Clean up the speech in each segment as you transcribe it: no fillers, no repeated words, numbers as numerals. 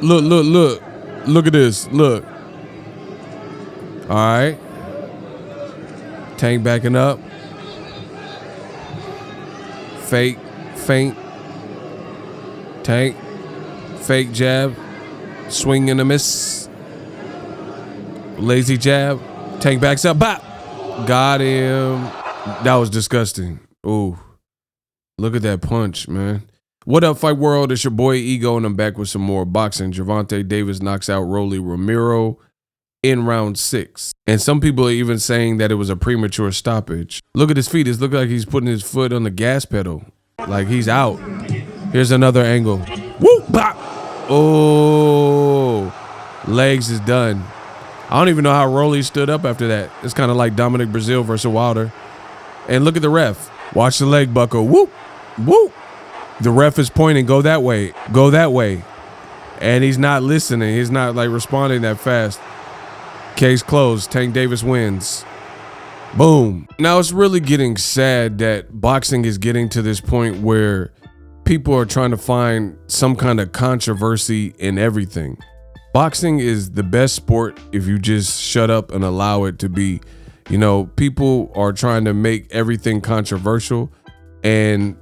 Look at this. Look. All right. Tank backing up. Fake, feint. Tank. Fake jab. Swing and a miss. Lazy jab. Tank backs up. Bop. Got him. That was disgusting. Ooh. Look at that punch, man. What up, Fight World? It's your boy Ego, and I'm back with some more boxing. Gervonta Davis knocks out ROMERO in round 6. And some people are even saying that it was a premature stoppage. Look at his feet. It looks like he's putting his foot on the gas pedal. Like he's out. Here's another angle. Woo! Bop! Oh, legs is done. I don't even know how Rolly stood up after that. It's kind of like Dominic Brazil versus Wilder. And look at the ref. Watch the leg buckle. Whoop! Whoop! The ref is pointing, go that way, go that way. And he's not listening. He's not like responding that fast. Case closed. Tank Davis wins. Boom. Now it's really getting sad that boxing is getting to this point where people are trying to find some kind of controversy in everything. Boxing is the best sport if you just shut up and allow it to be. You know, people are trying to make everything controversial, and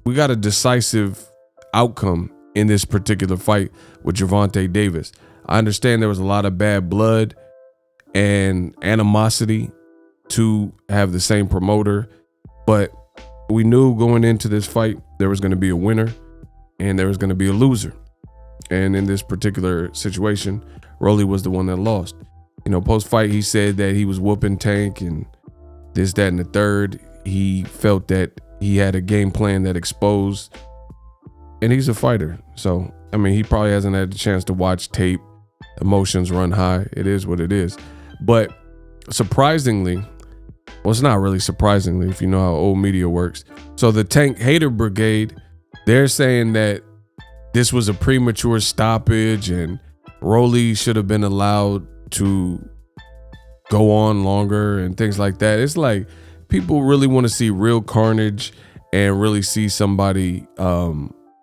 we got a decisive outcome in this particular fight with Gervonta Davis. I understand there was a lot of bad blood and animosity to have the same promoter, but we knew going into this fight there was going to be a winner and there was going to be a loser. And in this particular situation, Rolly was the one that lost. You know, post-fight, he said that he was whooping Tank and this, that, and the third. He felt that he had a game plan that exposed, and he's a fighter. So, I mean, he probably hasn't had the chance to watch tape. Emotions run high. It is what it is. But surprisingly, well, it's not really surprisingly if you know how old media works. So the Tank hater brigade, they're saying that this was a premature stoppage and Rolly should have been allowed to go on longer and things like that. It's like people really want to see real carnage and really see somebody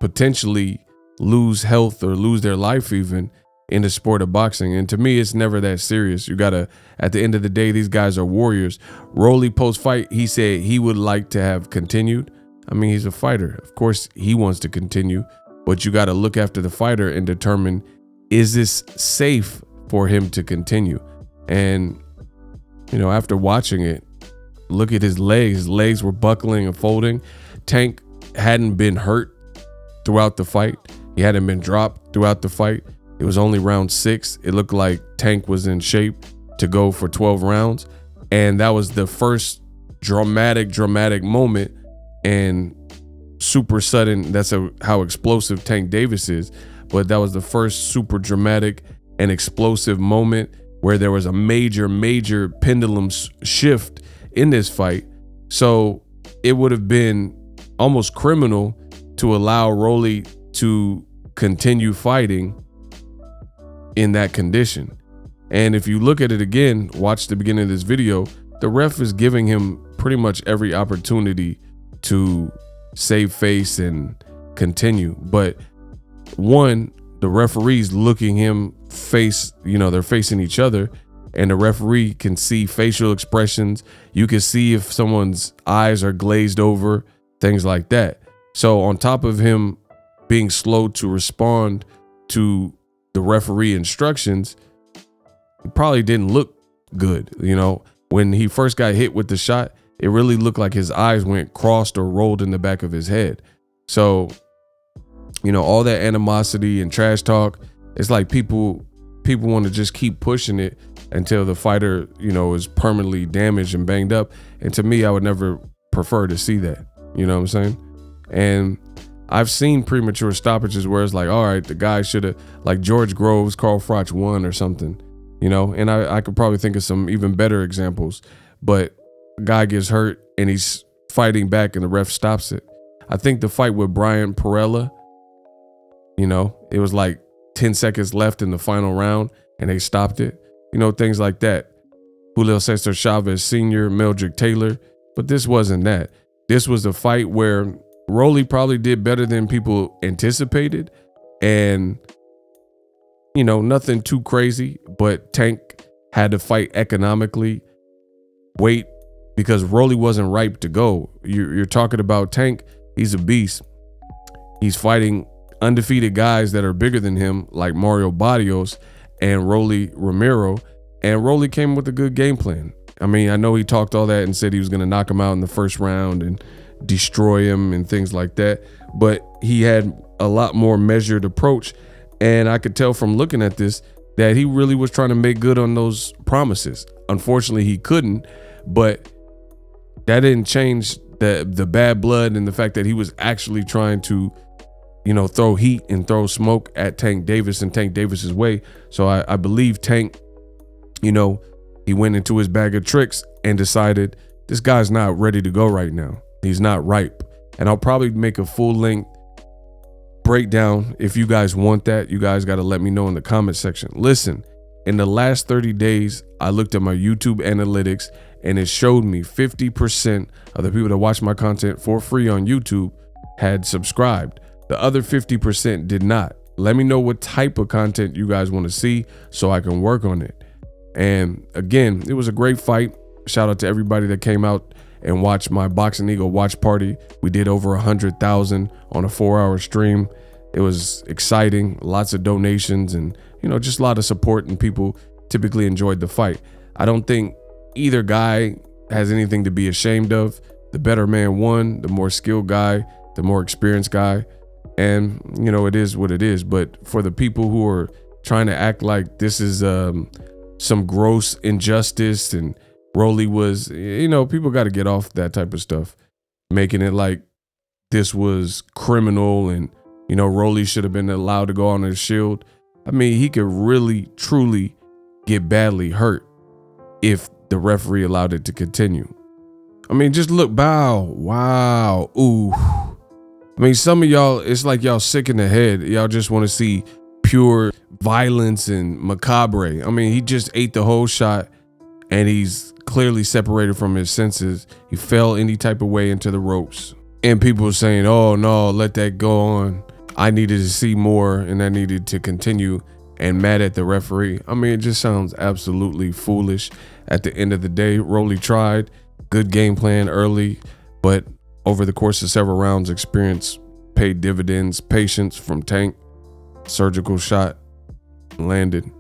potentially lose health or lose their life even in the sport of boxing. And to me, it's never that serious. You gotta, at the end of the day, these guys are warriors. Rolly post-fight, he said he would like to have continued. I mean, he's a fighter. Of course, he wants to continue, but you gotta look after the fighter and determine, is this safe for him to continue? And, you know, after watching it, look at his legs. His legs were buckling and folding. Tank hadn't been hurt throughout the fight. He hadn't been dropped throughout the fight. It was only round 6. It looked like Tank was in shape to go for 12 rounds. And that was the first dramatic moment, and super sudden. That's how explosive Tank Davis is. But that was the first super dramatic and explosive moment where there was a major pendulum shift in this fight. So it would have been almost criminal to allow Rolly to continue fighting in that condition. And if you look at it again, watch the beginning of this video, the ref is giving him pretty much every opportunity to save face and continue. But one, the referee's looking him face, you know, they're facing each other, and the referee can see facial expressions. You can see if someone's eyes are glazed over, things like that. So on top of him being slow to respond to the referee instructions, it probably didn't look good. You know, when he first got hit with the shot, it really looked like his eyes went crossed or rolled in the back of his head. So, you know, all that animosity and trash talk, it's like people want to just keep pushing it until the fighter, you know, is permanently damaged and banged up. And to me, I would never prefer to see that. You know what I'm saying? And I've seen premature stoppages where it's like, all right, the guy should have, like George Groves, Carl Froch won or something, you know, and I could probably think of some even better examples, but a guy gets hurt and he's fighting back and the ref stops it. I think the fight with Brian Perella, you know, it was like 10 seconds left in the final round and they stopped it, you know, things like that. Julio Cesar Chavez Sr., Meldrick Taylor, but this wasn't that. This was a fight where Rolly probably did better than people anticipated, and you know, nothing too crazy, but Tank had to fight economically, wait, because Rolly wasn't ripe to go. You're talking about Tank. He's a beast. He's fighting undefeated guys that are bigger than him, like Mario Barrios and Rolly Romero. And Rolly came with a good game plan. I mean, I know he talked all that and said he was going to knock him out in the first round and destroy him and things like that. But he had a lot more measured approach. And I could tell from looking at this that he really was trying to make good on those promises. Unfortunately, he couldn't, but that didn't change the bad blood and the fact that he was actually trying to, you know, throw heat and throw smoke at Tank Davis and Tank Davis's way. So I believe Tank, you know, he went into his bag of tricks and decided this guy's not ready to go right now. He's not ripe. And I'll probably make a full length breakdown. If you guys want that, you guys got to let me know in the comment section. Listen, in the last 30 days, I looked at my YouTube analytics and it showed me 50% of the people that watch my content for free on YouTube had subscribed. The other 50% did not. Let me know what type of content you guys want to see so I can work on it. And again, it was a great fight. Shout out to everybody that came out and watched my Boxing Ego watch party. We did over 100,000 on a 4-hour stream. It was exciting, lots of donations and, you know, just a lot of support, and people typically enjoyed the fight. I don't think either guy has anything to be ashamed of. The better man won, the more skilled guy, the more experienced guy. And, you know, it is what it is. But for the people who are trying to act like this is some gross injustice and Rolly was, you know, people got to get off that type of stuff, making it like this was criminal and, you know, Rolly should have been allowed to go on his shield. I mean, he could really, truly get badly hurt if the referee allowed it to continue. I mean, just look, bow, wow, ooh. I mean, some of y'all, it's like y'all sick in the head. Y'all just want to see pure violence and macabre. I mean, he just ate the whole shot and he's clearly separated from his senses. He fell any type of way into the ropes. And people were saying, oh no, let that go on. I needed to see more and I needed to continue, and mad at the referee. I mean, it just sounds absolutely foolish. At the end of the day, Rolly tried. Good game plan early, but over the course of several rounds, experience paid dividends. Patience from Tank. Surgical shot landed,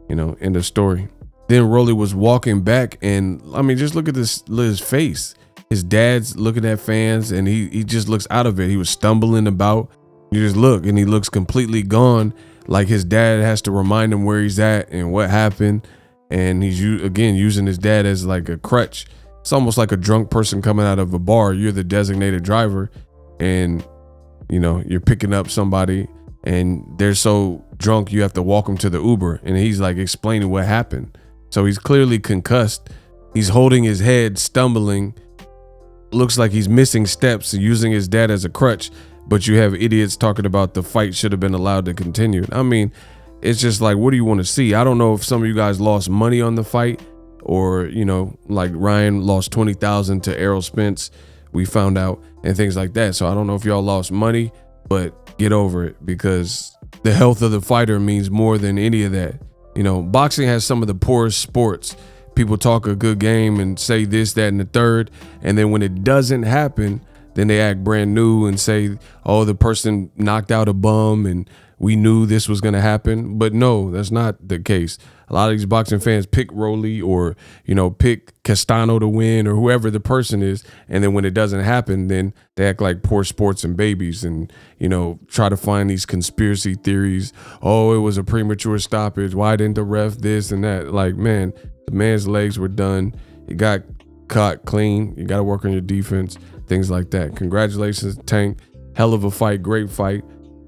you know, end of story. Then Rolly was walking back and I mean, just look at his face. His dad's looking at fans and he just looks out of it. He was stumbling about. You just look and he looks completely gone. Like his dad has to remind him where he's at and what happened. And he's again using his dad as like a crutch. It's almost like a drunk person coming out of a bar. You're the designated driver and, you know, you're picking up somebody and they're so drunk you have to walk them to the Uber. And he's like explaining what happened. So he's clearly concussed. He's holding his head, stumbling. Looks like he's missing steps, using his dad as a crutch. But you have idiots talking about the fight should have been allowed to continue. I mean, it's just like, what do you want to see? I don't know if some of you guys lost money on the fight or, you know, like Ryan lost 20,000 to Errol Spence. We found out and things like that. So I don't know if y'all lost money, but get over it because the health of the fighter means more than any of that. You know, boxing has some of the poorest sports. People talk a good game and say this, that, and the third. And then when it doesn't happen, then they act brand new and say, oh, the person knocked out a bum and we knew this was going to happen. But no, that's not the case. A lot of these boxing fans pick Rolly or, you know, pick Castano to win or whoever the person is. And then when it doesn't happen, then they act like poor sports and babies and, you know, try to find these conspiracy theories. Oh, it was a premature stoppage. Why didn't the ref this and that? Like, man, the man's legs were done. He got caught clean. You got to work on your defense, things like that. Congratulations, Tank. Hell of a fight. Great fight.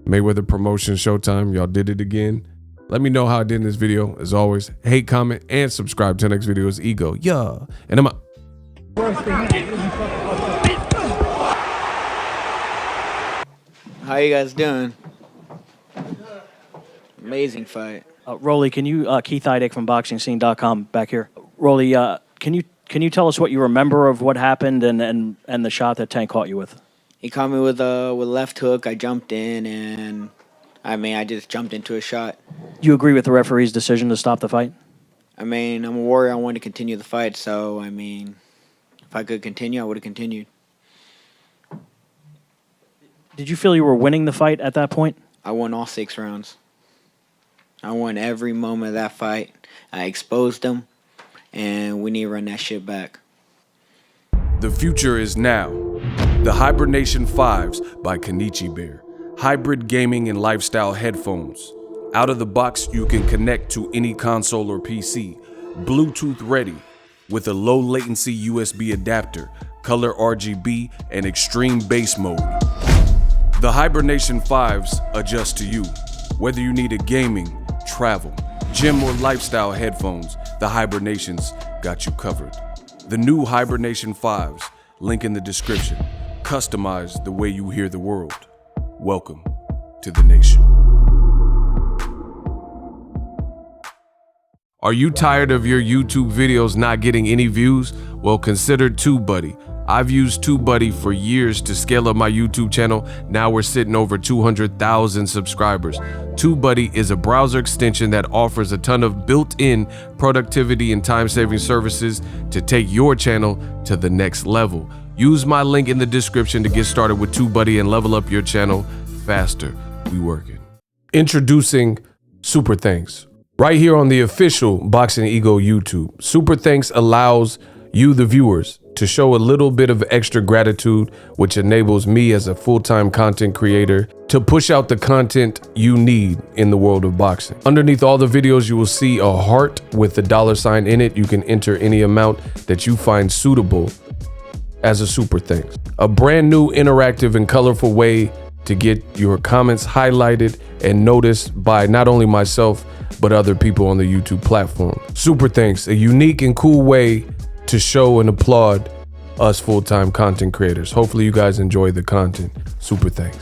Mayweather Promotion, Showtime. Y'all did it again. Let me know how I did in this video. As always, hate, comment, and subscribe to the next video. Is Ego. Yeah. And I'm out. How you guys doing? Amazing fight. Rolly, can you, Keith Idek from BoxingScene.com back here. Rolly, can you tell us what you remember of what happened and the shot that Tank caught you with? He caught me with a left hook. I jumped in and I just jumped into a shot. You agree with the referee's decision to stop the fight? I mean, I'm a warrior. I wanted to continue the fight, so, I mean, if I could continue, I would have continued. Did you feel you were winning the fight at that point? I won all 6 rounds. I won every moment of that fight. I exposed them, and we need to run that shit back. The future is now. The Hibernation 5s by Kenichi Bear. Hybrid gaming and lifestyle headphones. Out of the box, you can connect to any console or PC. Bluetooth ready with a low latency USB adapter, color RGB, and extreme bass mode. The Hibernation 5s adjust to you. Whether you need a gaming, travel, gym, or lifestyle headphones, the Hibernations got you covered. The new Hibernation 5s, link in the description. Customize the way you hear the world. Welcome to the nation. Are you tired of your YouTube videos not getting any views? Well, consider TubeBuddy. I've used TubeBuddy for years to scale up my YouTube channel. Now we're sitting over 200,000 subscribers. TubeBuddy is a browser extension that offers a ton of built-in productivity and time-saving services to take your channel to the next level. Use my link in the description to get started with TubeBuddy and level up your channel faster. We working. Introducing Super Thanks. Right here on the official Boxing Ego YouTube. Super Thanks allows you, the viewers, to show a little bit of extra gratitude, which enables me as a full-time content creator to push out the content you need in the world of boxing. Underneath all the videos, you will see a heart with the $sign in it. You can enter any amount that you find suitable as a super thanks. A brand new interactive and colorful way to get your comments highlighted and noticed by not only myself, but other people on the YouTube platform. Super thanks, a unique and cool way to show and applaud us full-time content creators. Hopefully you guys enjoy the content. Super thanks.